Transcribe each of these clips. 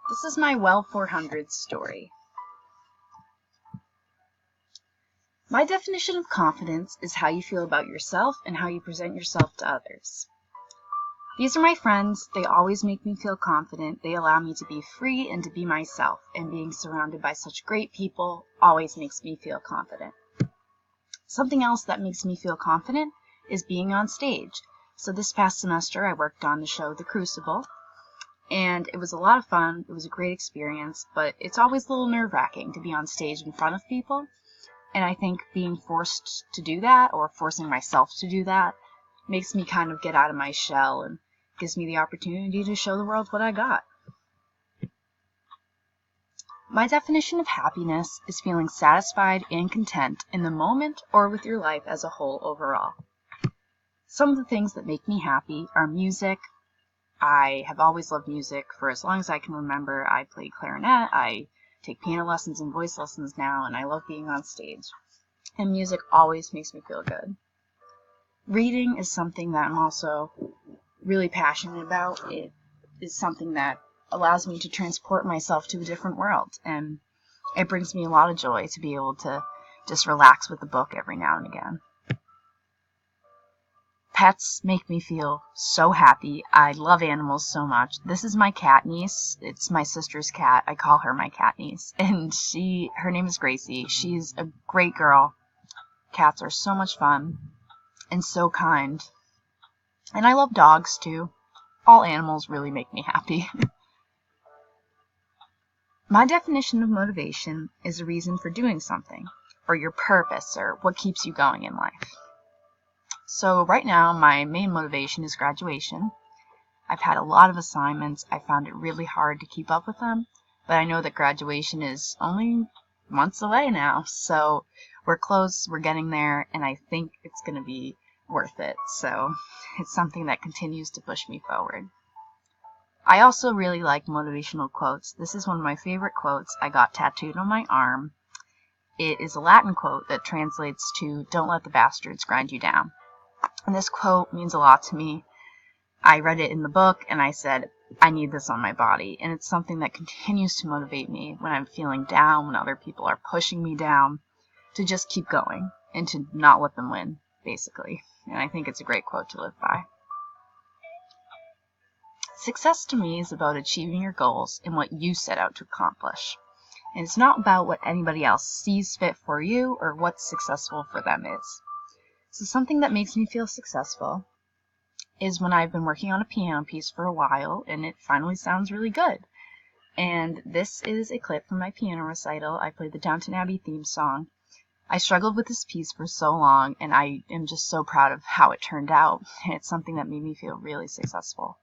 This is my Well 400 story. My definition of confidence is how you feel about yourself and how you present yourself to others. These are my friends. They always make me feel confident. They allow me to be free and to be myself, and being surrounded by such great people always makes me feel confident. Something else that makes me feel confident is being on stage. So this past semester I worked on the show The Crucible, and it was a lot of fun. It was a great experience, but it's always a little nerve-wracking to be on stage in front of people. And I think being forced to do that, or forcing myself to do that, makes me kind of get out of my shell and gives me the opportunity to show the world what I got. My definition of happiness is feeling satisfied and content in the moment or with your life as a whole overall. Some of the things that make me happy are music. I have always loved music for as long as I can remember. I played clarinet, I take piano lessons and voice lessons now, and I love being on stage. And music always makes me feel good. Reading is something that I'm also really passionate about. It is something that allows me to transport myself to a different world, and it brings me a lot of joy to be able to just relax with a book every now and again. Pets make me feel so happy. I love animals so much. This is my cat niece. It's my sister's cat. I call her my cat niece. And her name is Gracie. She's a great girl. Cats are so much fun and so kind. And I love dogs too. All animals really make me happy. My definition of motivation is a reason for doing something, or your purpose, or what keeps you going in life. So right now, my main motivation is graduation. I've had a lot of assignments. I found it really hard to keep up with them, but I know that graduation is only months away now, so we're close, we're getting there, and I think it's going to be worth it. So it's something that continues to push me forward. I also really like motivational quotes. This is one of my favorite quotes. I got tattooed on my arm. It is a Latin quote that translates to, "Don't let the bastards grind you down." And this quote means a lot to me. I read it in the book and I said, I need this on my body. And it's something that continues to motivate me when I'm feeling down, when other people are pushing me down, to just keep going and to not let them win, basically. And I think it's a great quote to live by. Success to me is about achieving your goals and what you set out to accomplish. And it's not about what anybody else sees fit for you or what successful for them is. So something that makes me feel successful is when I've been working on a piano piece for a while and it finally sounds really good. And this is a clip from my piano recital. I played the Downton Abbey theme song. I struggled with this piece for so long, and I am just so proud of how it turned out. And it's something that made me feel really successful.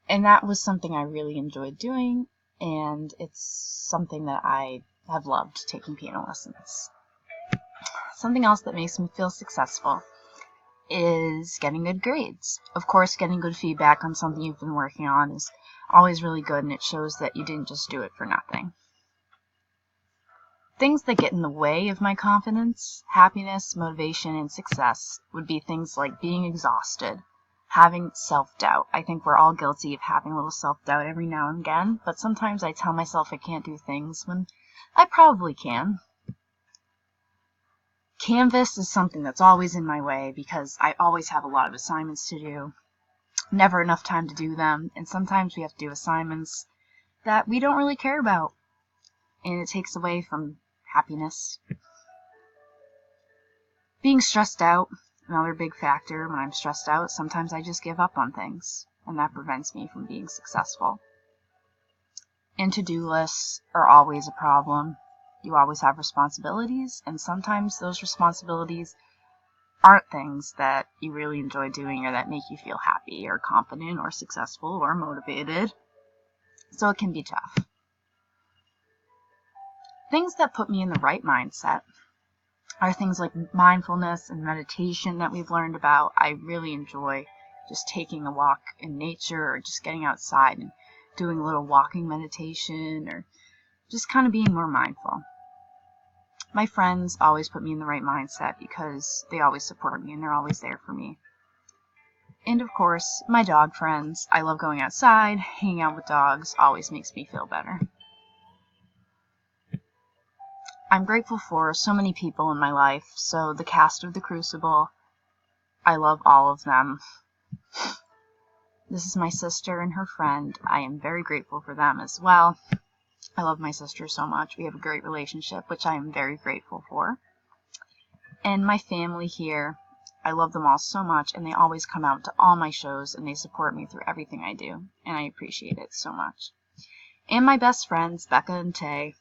And that was something I really enjoyed doing, and it's something that I have loved, taking piano lessons. Something else that makes me feel successful is getting good grades. Of course, getting good feedback on something you've been working on is always really good, and it shows that you didn't just do it for nothing. Things that get in the way of my confidence, happiness, motivation, and success would be things like being exhausted, having self-doubt. I think we're all guilty of having a little self-doubt every now and again, but sometimes I tell myself I can't do things when I probably can. Canvas is something that's always in my way because I always have a lot of assignments to do, never enough time to do them, and sometimes we have to do assignments that we don't really care about, and it takes away from happiness. Being stressed out, another big factor. When I'm stressed out, sometimes I just give up on things, and that prevents me from being successful. And to-do lists are always a problem. You always have responsibilities, and sometimes those responsibilities aren't things that you really enjoy doing or that make you feel happy or confident or successful or motivated. So it can be tough. Things that put me in the right mindset are things like mindfulness and meditation that we've learned about. I really enjoy just taking a walk in nature or just getting outside and doing a little walking meditation or just kind of being more mindful. My friends always put me in the right mindset because they always support me and they're always there for me. And of course, my dog friends. I love going outside. Hanging out with dogs always makes me feel better. I'm grateful for so many people in my life. So the cast of The Crucible, I love all of them. This is my sister and her friend. I am very grateful for them as well. I love my sister so much. We have a great relationship, which I am very grateful for. And my family here, I love them all so much, and they always come out to all my shows, and they support me through everything I do, and I appreciate it so much. And my best friends, Becca and Tay,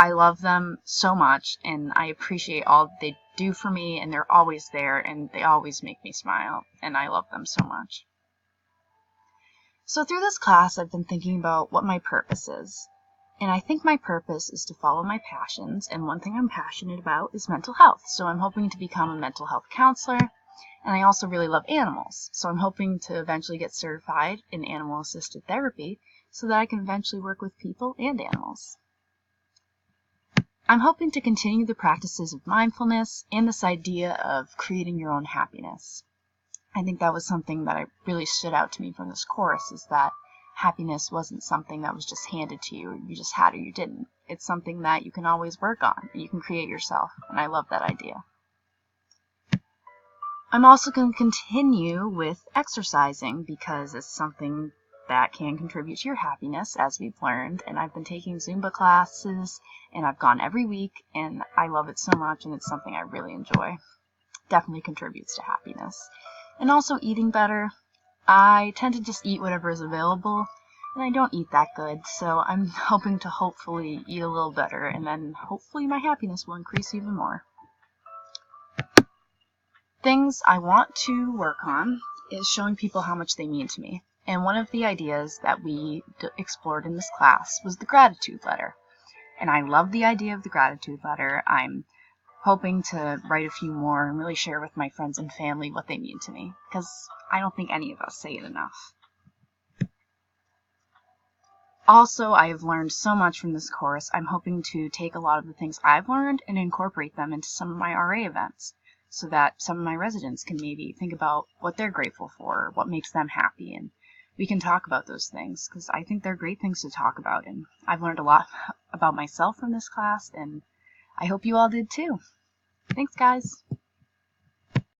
I love them so much, and I appreciate all they do for me, and they're always there, and they always make me smile, and I love them so much. So through this class, I've been thinking about what my purpose is. And I think my purpose is to follow my passions, and one thing I'm passionate about is mental health. So I'm hoping to become a mental health counselor, and I also really love animals. So I'm hoping to eventually get certified in animal-assisted therapy so that I can eventually work with people and animals. I'm hoping to continue the practices of mindfulness and this idea of creating your own happiness. I think that was something that really stood out to me from this course, is that happiness wasn't something that was just handed to you, or you just had or you didn't. It's something that you can always work on, and you can create yourself, and I love that idea. I'm also going to continue with exercising because it's something that can contribute to your happiness, as we've learned, and I've been taking Zumba classes, and I've gone every week, and I love it so much, and it's something I really enjoy. Definitely contributes to happiness. And also eating better. I tend to just eat whatever is available, and I don't eat that good, so I'm hoping to hopefully eat a little better, and then hopefully my happiness will increase even more. Things I want to work on is showing people how much they mean to me. And one of the ideas that we explored in this class was the gratitude letter. And I love the idea of the gratitude letter. I'm hoping to write a few more and really share with my friends and family what they mean to me, because I don't think any of us say it enough. Also, I have learned so much from this course. I'm hoping to take a lot of the things I've learned and incorporate them into some of my RA events, so that some of my residents can maybe think about what they're grateful for, what makes them happy, and we can talk about those things, because I think they're great things to talk about, and I've learned a lot about myself from this class, and I hope you all did too. Thanks, guys.